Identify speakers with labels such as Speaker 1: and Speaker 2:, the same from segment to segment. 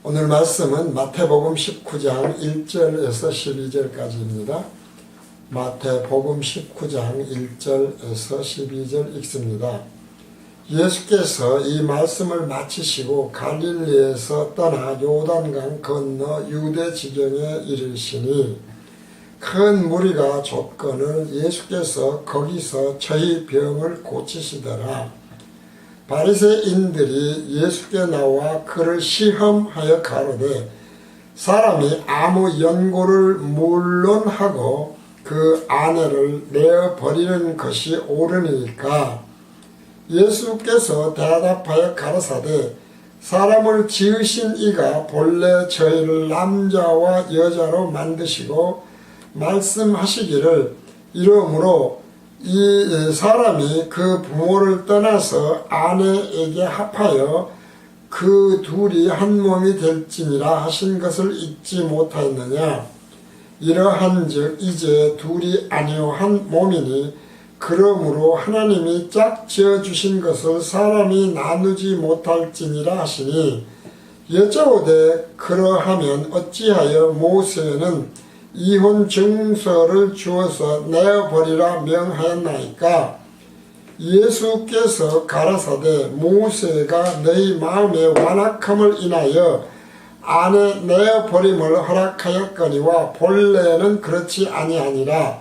Speaker 1: 오늘 말씀은 마태복음 19장 1절에서 12절까지입니다. 마태복음 19장 1절에서 12절 읽습니다. 예수께서 이 말씀을 마치시고 갈릴리에서 떠나 요단강 건너 유대 지경에 이르시니 큰 무리가 줬거늘 예수께서 거기서 저희 병을 고치시더라. 바리새인들이 예수께 나와 그를 시험하여 가로되 사람이 아무 연고를 물론 하고 그 아내를 내어 버리는 것이 옳으니까. 예수께서 대답하여 가라사대 사람을 지으신 이가 본래 저희를 남자와 여자로 만드시고 말씀하시기를 이러므로 이 사람이 그 부모를 떠나서 아내에게 합하여 그 둘이 한 몸이 될지니라 하신 것을 잊지 못하였느냐. 이러한즉 이제 둘이 아니요 한 몸이니 그러므로 하나님이 짝 지어주신 것을 사람이 나누지 못할지니라 하시니 여짜오되 그러하면 어찌하여 모세는 이혼 증서를 주어서 내어버리라 명하였나이까. 예수께서 가라사대 모세가 너희 마음의 완악함을 인하여 아내 내어버림을 허락하였거니와 본래는 그렇지 아니하니라.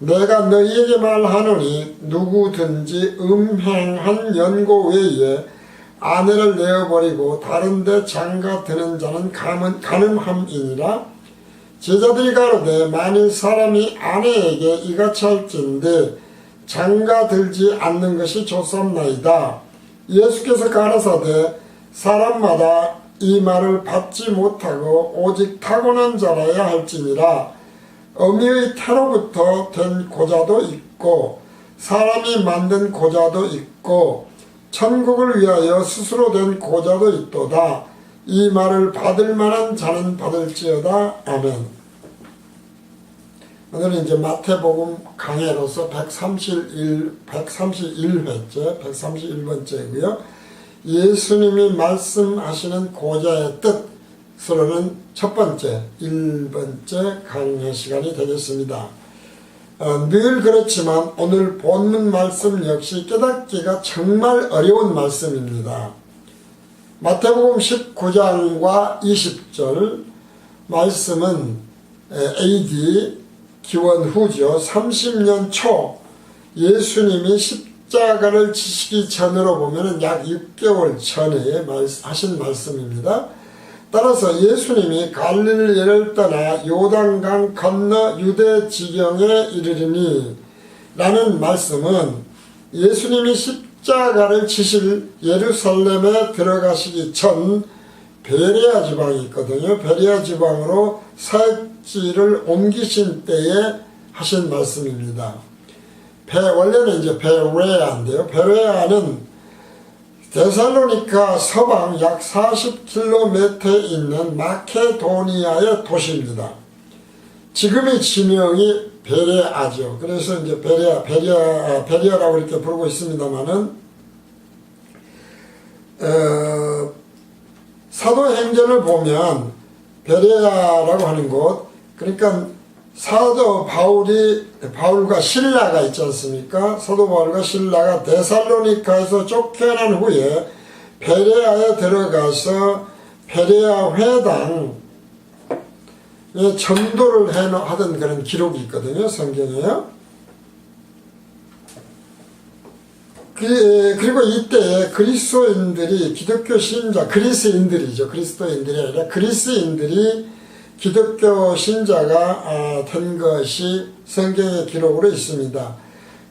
Speaker 1: 내가 너희에게 말하노니 누구든지 음행한 연고 외에 아내를 내어버리고 다른 데 장가 드는 자는 가늠함이니라. 제자들이 가로되 만일 사람이 아내에게 이같이 할진대 장가 들지 않는 것이 좋사옵나이다. 예수께서 가라사대 사람마다 이 말을 받지 못하고 오직 타고난 자라야 할지니라. 어미의 태로부터 된 고자도 있고 사람이 만든 고자도 있고 천국을 위하여 스스로 된 고자도 있도다. 이 말을 받을 만한 자는 받을지어다. 아멘. 오늘은 이제 마태복음 강해로서 131회째, 131번째고요. 예수님이 말씀하시는 고자의 뜻으로는 첫 번째, 1번째 강해 시간이 되겠습니다. 늘 그렇지만 오늘 본문 말씀 역시 깨닫기가 정말 어려운 말씀입니다. 마태복음 19장과 20절 말씀은 AD 기원 후죠. 30년 초 예수님이 십자가를 지시기 전으로 보면 약 6개월 전에 하신 말씀입니다. 따라서 예수님이 갈릴리를 떠나 요단강 건너 유대 지경에 이르리니 라는 말씀은 예수님이 십자가를 지실 예루살렘에 들어가시기 전 베레아 지방이 있거든요. 베레아 지방으로 사역지를 옮기신 때에 하신 말씀입니다. 원래는 이제 베레아인데요. 베레아는 데살로니가 서방 약 40km에 있는 마케도니아의 도시입니다. 지금의 지명이 베레아죠. 그래서 이제 베레아라고 이렇게 부르고 있습니다만은, 사도행전을 보면 베레아라고 하는 곳, 그러니까 사도 바울과 실라가 있지 않습니까? 사도 바울과 실라가 데살로니카에서 쫓겨난 후에 베레아에 들어가서 베레아 회당에 전도를 하던 그런 기록이 있거든요. 성경에요. 그리고 이때 그리스도인들이 기독교 신자, 그리스인들이죠. 그리스도인들이 아니라 그리스인들이 기독교 신자가 된 것이 성경의 기록으로 있습니다.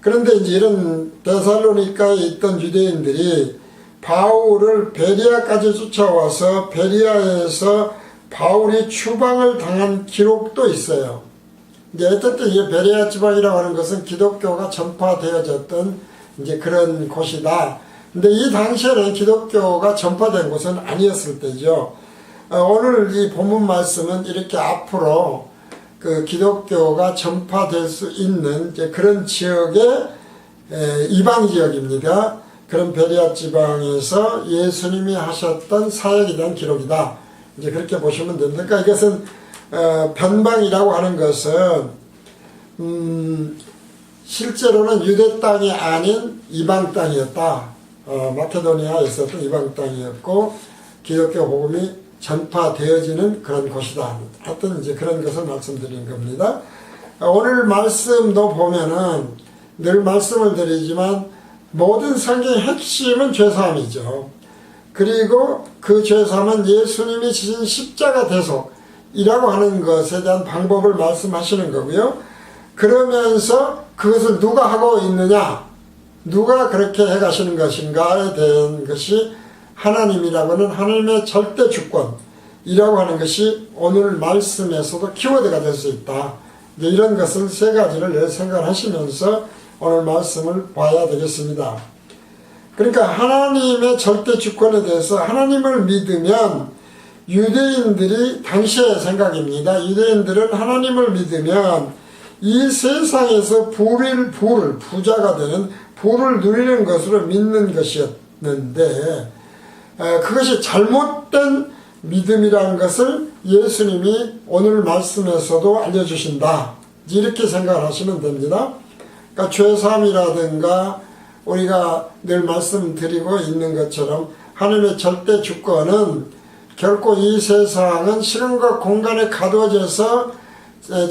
Speaker 1: 그런데 이제 이런 데살로니카에 있던 유대인들이 바울을 베리아까지 쫓아와서 베리아에서 바울이 추방을 당한 기록도 있어요. 이제 어쨌든 이 베레아 지방이라고 하는 것은 기독교가 전파되어졌던 이제 그런 곳이다. 근데 이 당시에는 기독교가 전파된 곳은 아니었을 때죠. 오늘 이 본문 말씀은 이렇게 앞으로 그 기독교가 전파될 수 있는 이제 그런 지역의 이방 지역입니다. 그런 베레아 지방에서 예수님이 하셨던 사역에 대한 기록이다. 이제 그렇게 보시면 됩니다. 그러니까 이것은 변방이라고 하는 것은 실제로는 유대 땅이 아닌 이방 땅이었다. 마케도니아에 있었던 이방 땅이었고 기독교 복음이 전파되어지는 그런 곳이다. 하여튼 이제 그런 것을 말씀드린 겁니다. 오늘 말씀도 보면은 늘 말씀을 드리지만 모든 성경의 핵심은 죄사함이죠. 그리고 그 죄사함은 예수님이 지신 십자가 대속이라고 하는 것에 대한 방법을 말씀하시는 거고요. 그러면서 그것을 누가 하고 있느냐, 누가 그렇게 해가시는 것인가에 대한 것이 하나님이라고는 하나님의 절대 주권이라고 하는 것이 오늘 말씀에서도 키워드가 될 수 있다. 이런 것을 세 가지를 생각하시면서 오늘 말씀을 봐야 되겠습니다. 그러니까 하나님의 절대 주권에 대해서 하나님을 믿으면 유대인들이 당시의 생각입니다. 유대인들은 하나님을 믿으면 이 세상에서 부자가 되는 부를 누리는 것으로 믿는 것이었는데 그것이 잘못된 믿음이라는 것을 예수님이 오늘 말씀에서도 알려주신다. 이렇게 생각을 하시면 됩니다. 그러니까 죄사함이라든가 우리가 늘 말씀드리고 있는 것처럼 하나님의 절대 주권은 결코 이 세상은 시간과 공간에 가두어져서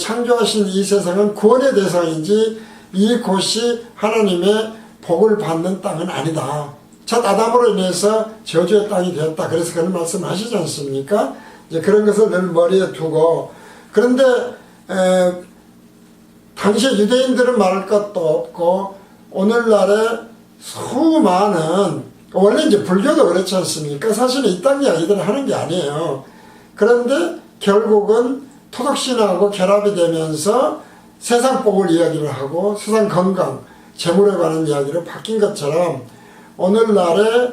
Speaker 1: 창조하신 이 세상은 구원의 대상이지 이곳이 하나님의 복을 받는 땅은 아니다. 첫 아담으로 인해서 저주의 땅이 되었다. 그래서 그런 말씀 하시지 않습니까? 이제 그런 것을 늘 머리에 두고, 그런데 당시 유대인들은 말할 것도 없고 오늘날에 수많은, 원래 이제 불교도 그렇지 않습니까? 사실은 이 땅 이야기들을 하는 게 아니에요. 그런데 결국은 토독신하고 결합이 되면서 세상 복을 이야기를 하고 세상 건강, 재물에 관한 이야기로 바뀐 것처럼 오늘날의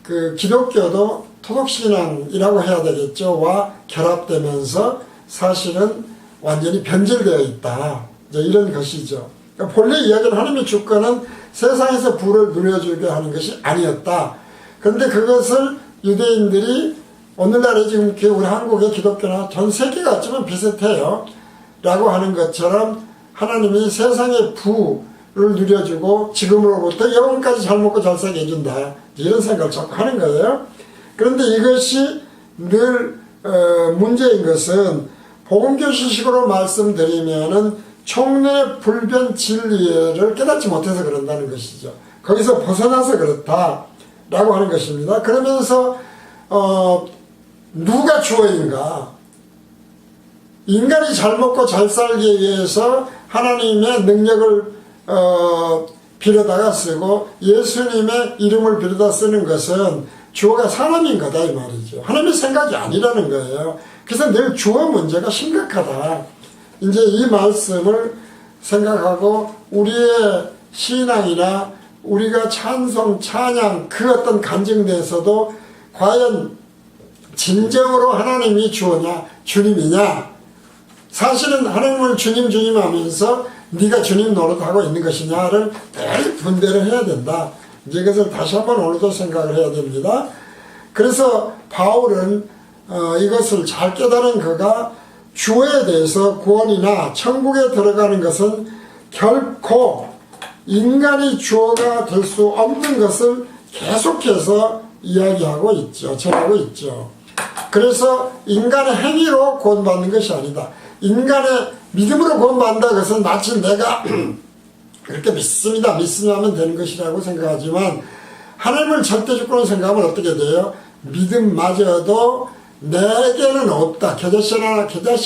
Speaker 1: 그 기독교도 토독신앙이라고 해야 되겠죠. 와 결합되면서 사실은 완전히 변질되어 있다. 이제 이런 것이죠. 그러니까 본래 이야기를 하나님의 주권은 세상에서 부를 누려주게 하는 것이 아니었다. 그런데 그것을 유대인들이 오늘날에 지금 우리 한국의 기독교나 전 세계가 어쩌면 비슷해요. 라고 하는 것처럼 하나님이 세상의 부를 누려주고 지금으로부터 영원까지 잘 먹고 잘 살게 해준다. 이런 생각을 자꾸 하는 거예요. 그런데 이것이 늘 문제인 것은 복음교시식으로 말씀드리면은 총내 불변 진리를 깨닫지 못해서 그런다는 것이죠. 거기서 벗어나서 그렇다라고 하는 것입니다. 그러면서 누가 주어인가? 인간이 잘 먹고 잘 살기 위해서 하나님의 능력을 빌어다가 쓰고 예수님의 이름을 빌어다 쓰는 것은 주어가 사람인 거다 이 말이죠. 하나님의 생각이 아니라는 거예요. 그래서 늘 주어 문제가 심각하다. 이제 이 말씀을 생각하고 우리의 신앙이나 우리가 찬송, 찬양 그 어떤 간증대에서도 과연 진정으로 하나님이 주어냐 주님이냐, 사실은 하나님을 주님 하면서 네가 주님 노릇하고 있는 것이냐를 늘 분별을 해야 된다. 이제 이것을 다시 한번 오늘도 생각을 해야 됩니다. 그래서 바울은 이것을 잘 깨달은 그가 주어에 대해서 구원이나 천국에 들어가는 것은 결코 인간이 주어가 될 수 없는 것을 계속해서 이야기하고 있죠. 전하고 있죠. 그래서 인간의 행위로 구원받는 것이 아니다. 인간의 믿음으로 구원받는다. 그것은 마치 내가 그렇게 믿습니다. 믿으면 되는 것이라고 생각하지만 하나님을 절대 주권으로 생각하면 어떻게 돼요? 믿음마저도 내게는 없다. 겨자씨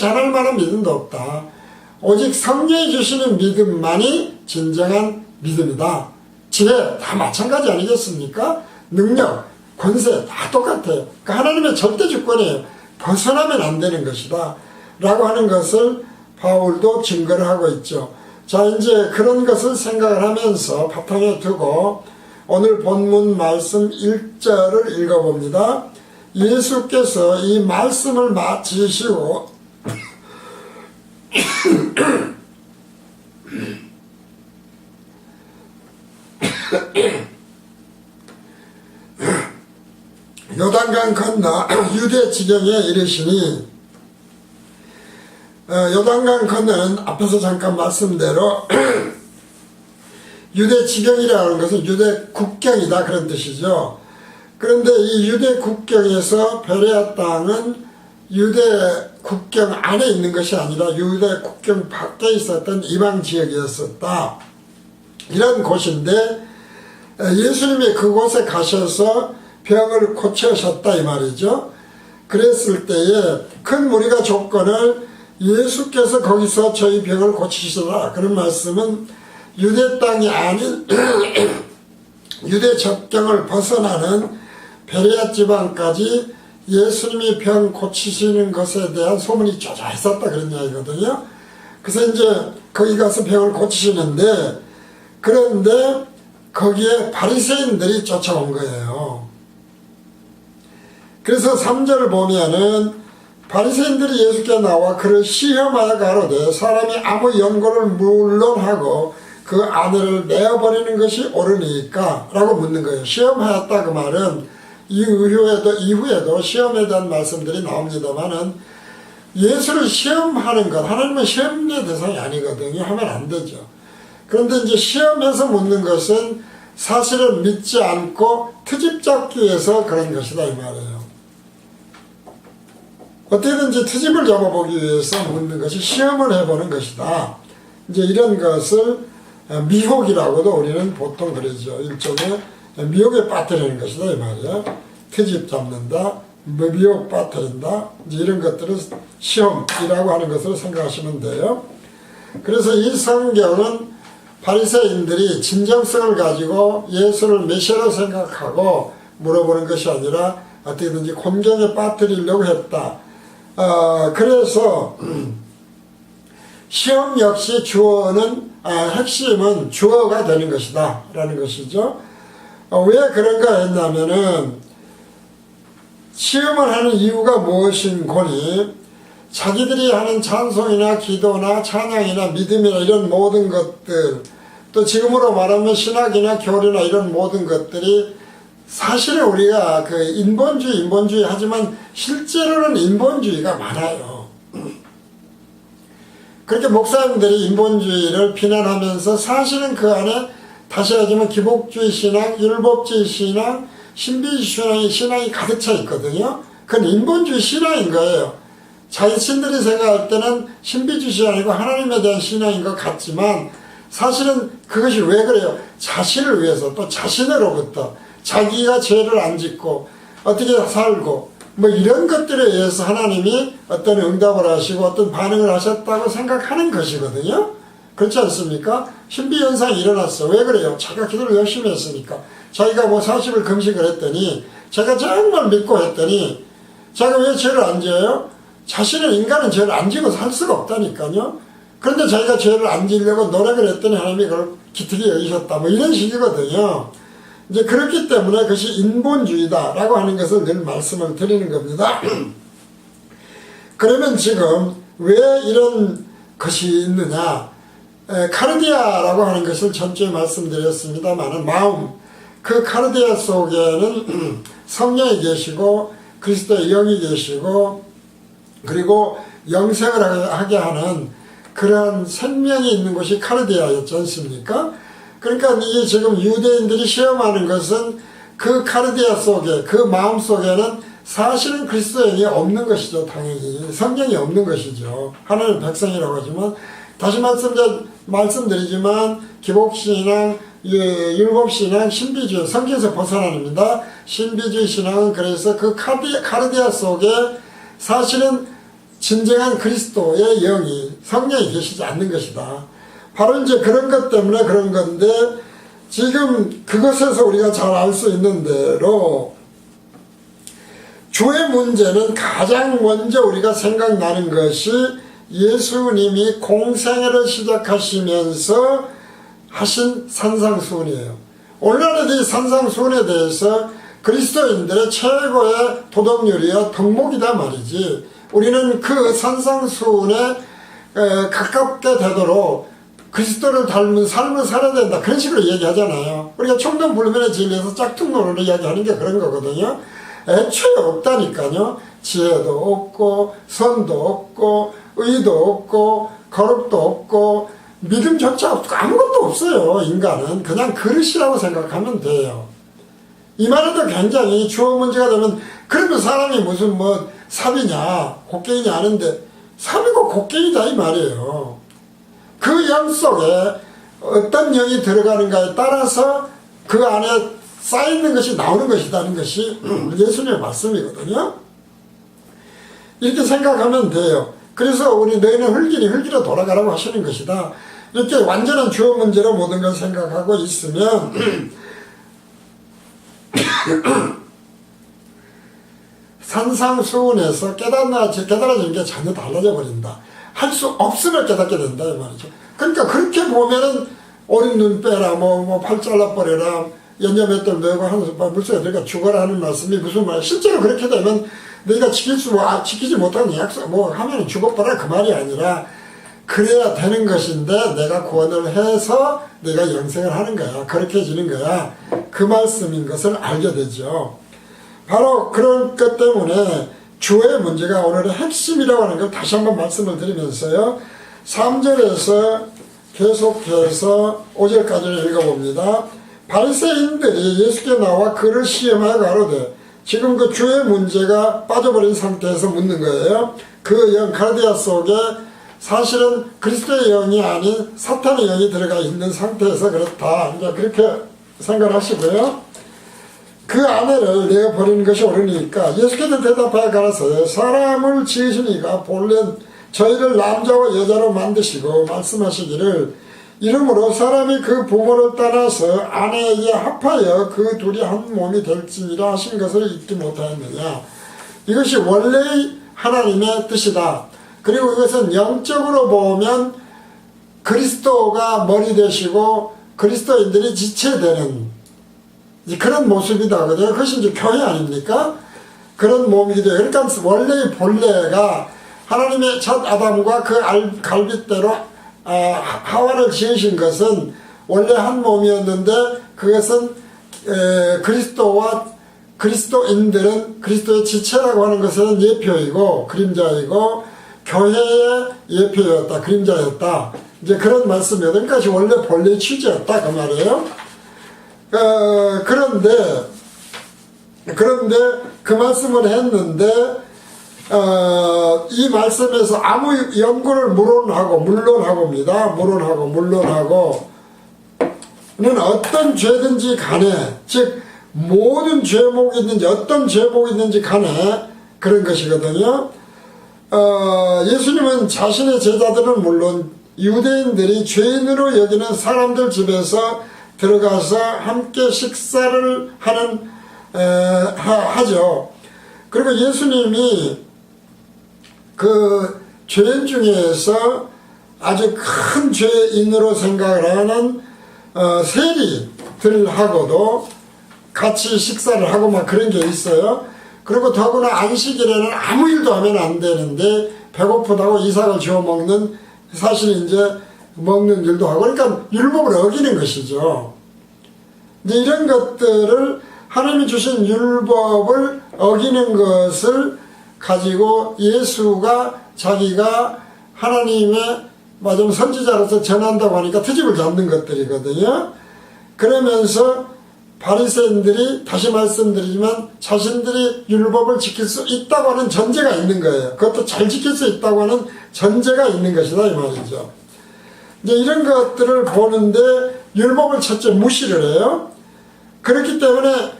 Speaker 1: 하나를 만한 믿음도 없다. 오직 성령이 주시는 믿음만이 진정한 믿음이다. 지혜 다 마찬가지 아니겠습니까? 능력, 권세 다 똑같아요. 그러니까 하나님의 절대 주권이에요. 벗어나면 안 되는 것이다. 라고 하는 것을 바울도 증거를 하고 있죠. 자, 이제 그런 것을 생각을 하면서 바탕에 두고 오늘 본문 말씀 1절을 읽어봅니다. 예수께서 이 말씀을 마치시고 요단강 건너 유대 지경에 이르시니, 요단강 건너는 앞에서 잠깐 말씀대로 유대 지경이라는 것은 유대 국경이다 그런 뜻이죠. 그런데 이 유대 국경에서 베레아 땅은 유대 국경 안에 있는 것이 아니라 유대 국경 밖에 있었던 이방 지역이었었다. 이런 곳인데 예수님이 그곳에 가셔서 병을 고치셨다 이 말이죠. 그랬을 때에 큰 무리가 조건을 예수께서 거기서 저희 병을 고치시라 그런 말씀은 유대 땅이 아닌 유대 접경을 벗어나는 베레아 지방까지 예수님이 병 고치시는 것에 대한 소문이 조자했었다 그런 이야기거든요. 그래서 이제 거기 가서 병을 고치시는데, 그런데 거기에 바리새인들이 쫓아온 거예요. 그래서 3절을 보면은 바리새인들이 예수께 나와 그를 시험하여 가로되 사람이 아무 연고를 물론하고 그 아내를 내어버리는 것이 옳으니까 라고 묻는 거예요. 시험하였다 그 말은 이후에도 시험에 대한 말씀들이 나옵니다만은 예수를 시험하는 것, 하나님은 시험의 대상이 아니거든요. 하면 안 되죠. 그런데 이제 시험해서 묻는 것은 사실은 믿지 않고 트집 잡기 위해서 그런 것이다 이 말이에요. 어떻게든지 트집을 잡아보기 위해서 묻는 것이 시험을 해보는 것이다. 이제 이런 것을 미혹이라고도 우리는 보통 그러죠. 일종의 미혹에 빠뜨리는 것이다 이 말이야. 트집 잡는다, 미혹 빠뜨린다, 이제 이런 것들을 시험이라고 하는 것으로 생각하시면 돼요. 그래서 이 성경은 바리새인들이 진정성을 가지고 예수를 메시아로 생각하고 물어보는 것이 아니라 어떻게든지 곤경에 빠뜨리려고 했다. 그래서 시험 역시 주어는 핵심은 주어가 되는 것이다 라는 것이죠. 왜 그런가 했냐면은 시험을 하는 이유가 무엇인고니 자기들이 하는 찬송이나 기도나 찬양이나 믿음이나 이런 모든 것들, 또 지금으로 말하면 신학이나 교리나 이런 모든 것들이 사실은 우리가 그 인본주의 하지만 실제로는 인본주의가 많아요. 그렇게 목사님들이 인본주의를 비난하면서 사실은 그 안에 다시 하자면 기복주의 신앙, 율법주의 신앙, 신비주의 신앙이 가득 차 있거든요. 그건 인본주의 신앙인 거예요. 자신들이 생각할 때는 신비주의 신앙이고 하나님에 대한 신앙인 것 같지만 사실은 그것이 왜 그래요? 자신을 위해서, 또 자신으로부터 자기가 죄를 안 짓고 어떻게 살고 뭐 이런 것들에 의해서 하나님이 어떤 응답을 하시고 어떤 반응을 하셨다고 생각하는 것이거든요. 그렇지 않습니까? 신비현상이 일어났어. 왜 그래요? 자기가 기도를 열심히 했으니까. 자기가 뭐 40일 금식을 했더니, 자기가 정말 믿고 했더니, 자기가 왜 죄를 안 지어요? 자신은 인간은 죄를 안 지고 살 수가 없다니까요. 그런데 자기가 죄를 안 지려고 노력을 했더니 하나님이 그걸 기특히 여기셨다. 뭐 이런 식이거든요. 이제 그렇기 때문에 그것이 인본주의다라고 하는 것을 늘 말씀을 드리는 겁니다. 그러면 지금 왜 이런 것이 있느냐? 카르디아라고 하는 것을 전주에 말씀드렸습니다만 마음, 그 카르디아 속에는 성령이 계시고 그리스도의 영이 계시고 그리고 영생을 하게 하는 그러한 생명이 있는 곳이 카르디아였지 않습니까? 그러니까 이게 지금 유대인들이 시험하는 것은 그 카르디아 속에, 그 마음 속에는 사실은 그리스도의 영이 없는 것이죠. 당연히 성령이 없는 것이죠. 하나님의 백성이라고 하지만 다시 말씀드리지만 기복신앙, 율법신앙, 신비주의, 성경에서 벗어납니다. 신비주의 신앙은 그래서 그 카르디아 속에 사실은 진정한 그리스도의 영이, 성령이 계시지 않는 것이다. 바로 이제 그런 것 때문에 그런 건데, 지금 그것에서 우리가 잘 알 수 있는 대로 주의 문제는 가장 먼저 우리가 생각나는 것이 예수님이 공생애를 시작하시면서 하신 산상수훈이에요. 오늘날의 이 산상수훈에 대해서 그리스도인들의 최고의 도덕률이요 덕목이다 말이지. 우리는 그 산상수훈에 가깝게 되도록 그리스도를 닮은 삶을 살아야 된다. 그런 식으로 얘기하잖아요. 우리가 총동불면의 진리에서 짝퉁론으로 이야기하는 게 그런 거거든요. 애초에 없다니까요. 지혜도 없고 선도 없고 의도 없고 거룩도 없고 믿음조차 없고 아무것도 없어요. 인간은 그냥 그릇이라고 생각하면 돼요. 이 말에도 굉장히 주어 문제가 되면 그러면 사람이 무슨 뭐 삽이냐 곡괭이냐 하는데 삽이고 곡괭이다 이 말이에요. 그 영 속에 어떤 영이 들어가는가에 따라서 그 안에 쌓여있는 것이 나오는 것이라는 것이 예수님의 말씀이거든요. 이렇게 생각하면 돼요. 그래서 우리 너희는 흙이니 흙이로 돌아가라고 하시는 것이다. 이렇게 완전한 주어 문제로 모든 걸 생각하고 있으면 산상수훈에서 깨달아지는 게 전혀 달라져 버린다. 할 수 없음을 깨닫게 된다 이 말이죠. 그러니까 그렇게 보면은 어린 눈 빼라 뭐 팔 잘라버려라 연자맷돌 메고 하면서 물속에 들어가 죽어라 하는 말씀이 무슨 말이야. 실제로 그렇게 되면 너희가 지키지 못하는 약속 뭐 하면 죽어버려 그 말이 아니라 그래야 되는 것인데 내가 구원을 해서 내가 영생을 하는 거야. 그렇게 해주는 거야. 그 말씀인 것을 알게 되죠. 바로 그런 것 때문에 주어의 문제가 오늘의 핵심이라고 하는 걸 다시 한번 말씀을 드리면서요. 3절에서 계속해서 5절까지를 읽어봅니다. 바리새인들이 예수께 나와 그를 시험하여 가로되 지금 그 주의 문제가 빠져버린 상태에서 묻는 거예요. 그 영 가르디아 속에 사실은 그리스도의 영이 아닌 사탄의 영이 들어가 있는 상태에서 그렇다. 이제 그렇게 생각하시고요. 그 아내를 내어 버리는 것이 옳으니까 예수께서 대답하여 가라사대 사람을 지으시니가 본래 저희를 남자와 여자로 만드시고 말씀하시기를 이러므로 사람이 그 부모를 따라서 아내에게 합하여 그 둘이 한 몸이 될지니라 하신 것을 잊지 못하였느냐. 이것이 원래의 하나님의 뜻이다. 그리고 이것은 영적으로 보면 그리스도가 머리 되시고 그리스도인들이 지체되는 그런 모습이다. 그것이 이제 교회 아닙니까? 그런 몸이기도 해요. 그러니까 원래의 본래가 하나님의 첫 아담과 그 갈빗대로 하와를 지으신 것은 원래 한 몸이었는데 그것은 그리스도와 그리스도인들은 그리스도의 지체라고 하는 것은 예표이고 그림자이고 교회의 예표였다. 그림자였다. 이제 그런 말씀이에요. 그러니까 원래 본래의 취지였다. 그 말이에요. 그런데 그 말씀을 했는데 이 말씀에서 아무 연구를 물론하고입니다. 물론하고는 어떤 죄든지 간에 즉 모든 죄목이 있는지 어떤 죄목이 있는지 간에 그런 것이거든요. 예수님은 자신의 제자들은 물론 유대인들이 죄인으로 여기는 사람들 집에서 들어가서 함께 식사를 하죠. 그리고 예수님이 그 죄인 중에서 아주 큰 죄인으로 생각을 하는 세리들하고도 같이 식사를 하고 막 그런 게 있어요. 그리고 더구나 안식일에는 아무 일도 하면 안 되는데 배고프다고 이삭을 주워 먹는 사실 이제 먹는 일도 하고 그러니까 율법을 어기는 것이죠. 이제 이런 것들을 하나님이 주신 율법을 어기는 것을 가지고 예수가 자기가 하나님의 마지막 선지자로서 전한다고 하니까 트집을 잡는 것들이거든요. 그러면서 바리새인들이 다시 말씀드리지만 자신들이 율법을 지킬 수 있다고 하는 전제가 있는 거예요. 그것도 잘 지킬 수 있다고 하는 전제가 있는 것이다 이 말이죠. 이제 이런 것들을 보는데 율법을 첫째 무시를 해요. 그렇기 때문에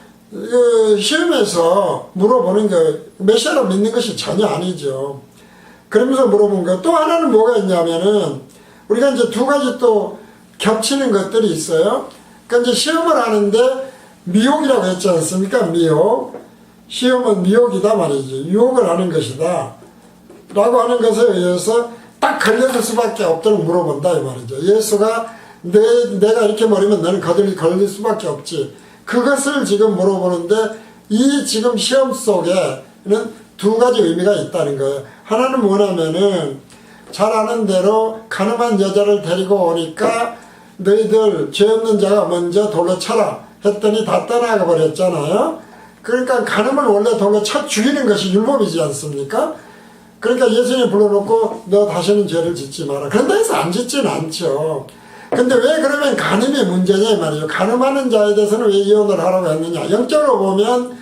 Speaker 1: 시험에서 물어보는 게 메시아로 믿는 것이 전혀 아니죠. 그러면서 물어본 거 또 하나는 뭐가 있냐면은 우리가 이제 두 가지 또 겹치는 것들이 있어요. 그러니까 이제 시험을 하는데 미혹이라고 했지 않습니까? 미혹. 시험은 미혹이다 말이지. 유혹을 하는 것이다. 라고 하는 것에 의해서 딱 걸려들 수밖에 없도록 물어본다 이 말이죠. 예수가 내가 이렇게 말하면 너는 걸릴 수밖에 없지. 그것을 지금 물어보는데 이 지금 시험 속에는 두 가지 의미가 있다는 거예요. 하나는 뭐냐면은 잘 아는 대로 가늠한 여자를 데리고 오니까 너희들 죄 없는 자가 먼저 돌로 쳐라 했더니 다 떠나가 버렸잖아요. 그러니까 간음을 원래 동네 첫 죽이는 것이 율법이지 않습니까? 그러니까 예수님이 불러놓고 너 다시는 죄를 짓지 마라. 그런다 해서 안 짓지는 않죠. 근데 왜 그러면 간음이 문제냐 이 말이죠. 간음하는 자에 대해서는 왜 이혼을 하라고 했느냐. 영적으로 보면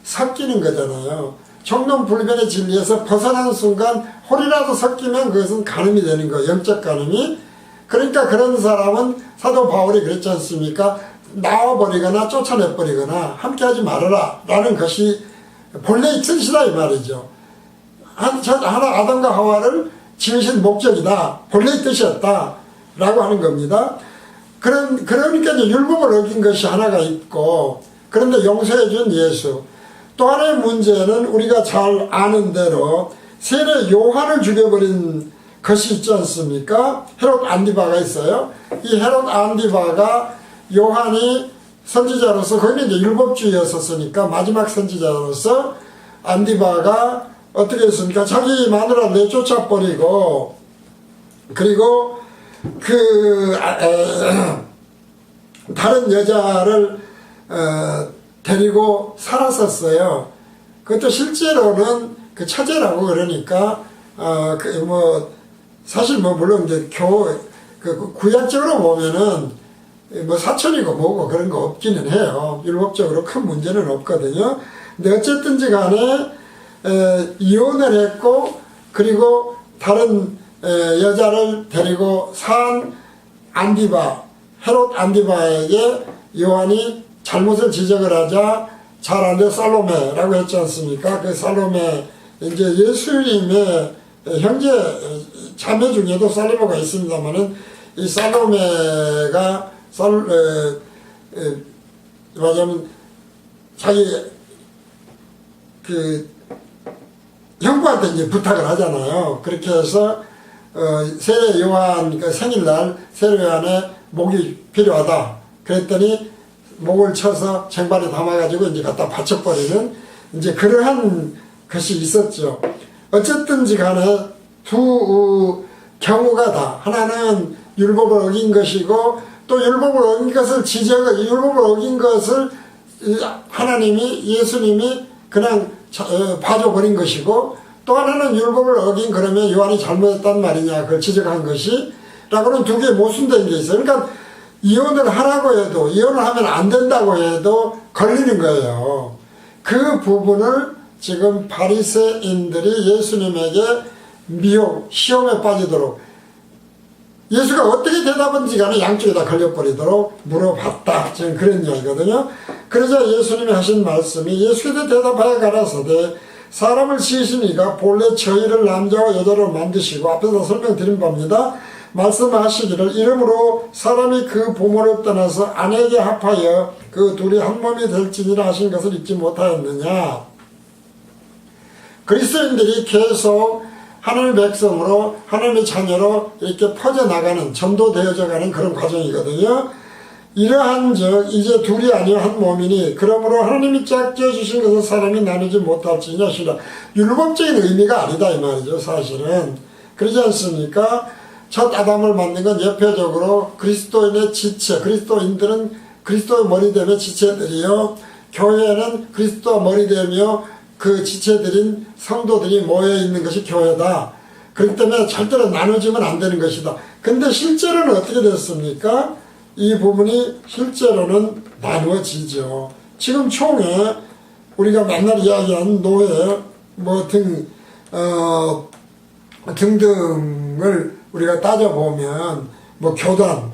Speaker 1: 섞이는 거잖아요. 총론불변의 진리에서 벗어난 순간 홀이라도 섞이면 그것은 간음이 되는 거예요. 영적 간음이. 그러니까 그런 사람은 사도 바울이 그랬지 않습니까? 나와버리거나 쫓아내버리거나 함께하지 말아라 라는 것이 본래의 뜻이다 이 말이죠. 하나 아담과 하와를 지으신 목적이다. 본래의 뜻이었다 라고 하는 겁니다. 그러니까 이제 율법을 어긴 것이 하나가 있고, 그런데 용서해준 예수. 또 하나의 문제는 우리가 잘 아는 대로 세례 요한을 죽여버린 것이 있지 않습니까? 헤롯 안디바가 있어요. 이 헤롯 안디바가 요한이 선지자로서, 거기는 이제 율법주의였었으니까 마지막 선지자로서 안디바가 어떻게 했습니까? 자기 마누라 내쫓아버리고, 그리고 다른 여자를 데리고 살았었어요. 그것도 실제로는 그 처제라고 그러니까 사실 물론 이제 구약적으로 보면은 사촌이고 뭐고 그런 거 없기는 해요. 율법적으로 큰 문제는 없거든요. 근데 어쨌든지 간에 이혼을 했고, 그리고 다른 여자를 데리고 산 헤롯 안디바에게 요한이 잘못을 지적을 하자 잘 안 돼 살로메라고 했지 않습니까? 그 살로메, 이제 예수님의 형제 자매 중에도 살로메가 있습니다만은 이 살로메가 말하자면 자기 형부한테 이제 부탁을 하잖아요. 그렇게 해서 세례 요한 생일날 세례 요한의 목이 필요하다. 그랬더니 목을 쳐서 쟁반에 담아가지고 이제 갖다 바쳐버리는 이제 그러한 것이 있었죠. 어쨌든지 간에 두 경우가 다, 하나는 율법을 어긴 것이고, 또 율법을 어긴 것을 율법을 어긴 것을 하나님이, 예수님이 그냥 봐줘버린 것이고, 또 하나는 율법을 어긴, 그러면 요한이 잘못했단 말이냐, 그걸 지적한 것이, 라고는 두 개의 모순된 게 있어요. 그러니까 이혼을 하라고 해도, 이혼을 하면 안 된다고 해도 걸리는 거예요. 그 부분을 지금 바리새인들이 예수님에게 미혹, 시험에 빠지도록, 예수가 어떻게 대답한지 간에 양쪽에 다 걸려버리도록 물어봤다. 지금 그런 이야기거든요. 그러자 예수님이 하신 말씀이, 예수께서 대답하여 가라사대 사람을 지으신 이가 본래 저희를 남자와 여자로 만드시고, 앞에서 설명드린 바입니다. 말씀하시기를 이름으로 사람이 그 부모를 떠나서 아내에게 합하여 그 둘이 한 몸이 될지니라 하신 것을 잊지 못하였느냐. 그리스도인들이 계속 하나님의 백성으로, 하나님의 자녀로 이렇게 퍼져나가는, 전도되어져가는 그런 과정이거든요. 이러한즉 이제 둘이 아니요 한 몸이니 그러므로 하나님이 짝지어 주신 것을 사람이 나누지 못할지냐 하시라. 율법적인 의미가 아니다 이 말이죠. 사실은 그러지 않습니까? 첫 아담을 만든 건 예표적으로 그리스도인의 지체, 그리스도인들은 그리스도의 머리되며 지체들이요, 교회는 그리스도가 머리되며 그 지체들인 성도들이 모여있는 것이 교회다. 그렇기 때문에 절대로 나눠지면 안 되는 것이다. 근데 실제로는 어떻게 됐습니까? 이 부분이 실제로는 나누어지죠. 지금 총회, 우리가 맨날 이야기하는 노예, 등등을 우리가 따져보면, 교단,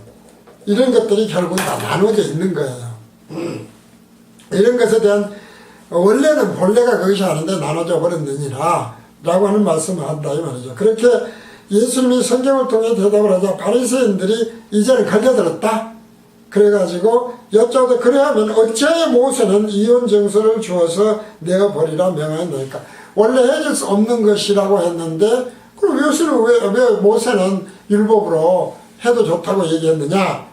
Speaker 1: 이런 것들이 결국 다 나눠져 있는 거예요. 이런 것에 대한, 원래는 본래가 그것이 아닌데 나눠져 버렸느니라, 라고 하는 말씀을 한다, 이 말이죠. 그렇게 예수님이 성경을 통해 대답을 하자 바리새인들이 이제는 걸려들었다. 그래가지고 여쭤도 그래야면 어찌하여 모세는 이혼 정서를 주어서 내어버리라 명하였나이까. 원래 해줄 수 없는 것이라고 했는데 그럼 왜 모세는 율법으로 해도 좋다고 얘기했느냐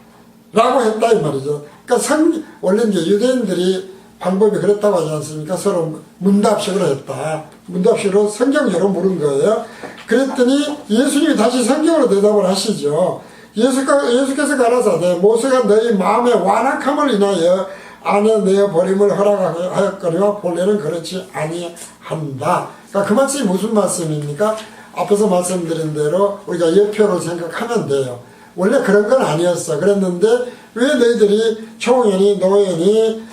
Speaker 1: 라고 했다 이 말이죠. 그러니까 원래 이제 유대인들이 방법이 그렇다고 하지 않습니까? 서로 문답식으로 했다. 문답식으로 성경적으로 물은 거예요. 그랬더니 예수님이 다시 성경으로 대답을 하시죠. 예수께서 가라사대 모세가 너희 마음의 완악함을 인하여 안에 내어 버림을 허락하였거니와 본래는 그렇지 아니한다. 그러니까 그 말씀이 무슨 말씀입니까? 앞에서 말씀드린 대로 우리가 여표로 생각하면 돼요. 원래 그런 건 아니었어. 그랬는데 왜 너희들이 초연이 노연이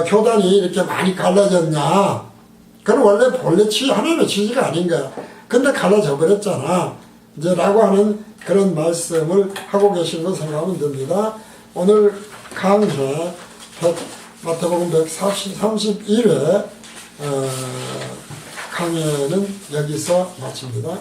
Speaker 1: 교단이 이렇게 많이 갈라졌냐. 그건 원래 하나님의 취지가 아닌 거야. 근데 갈라져 버렸잖아. 이제 라고 하는 그런 말씀을 하고 계신 거 생각하면 됩니다. 오늘 강해 마태복음 131회 강해는 여기서 마칩니다.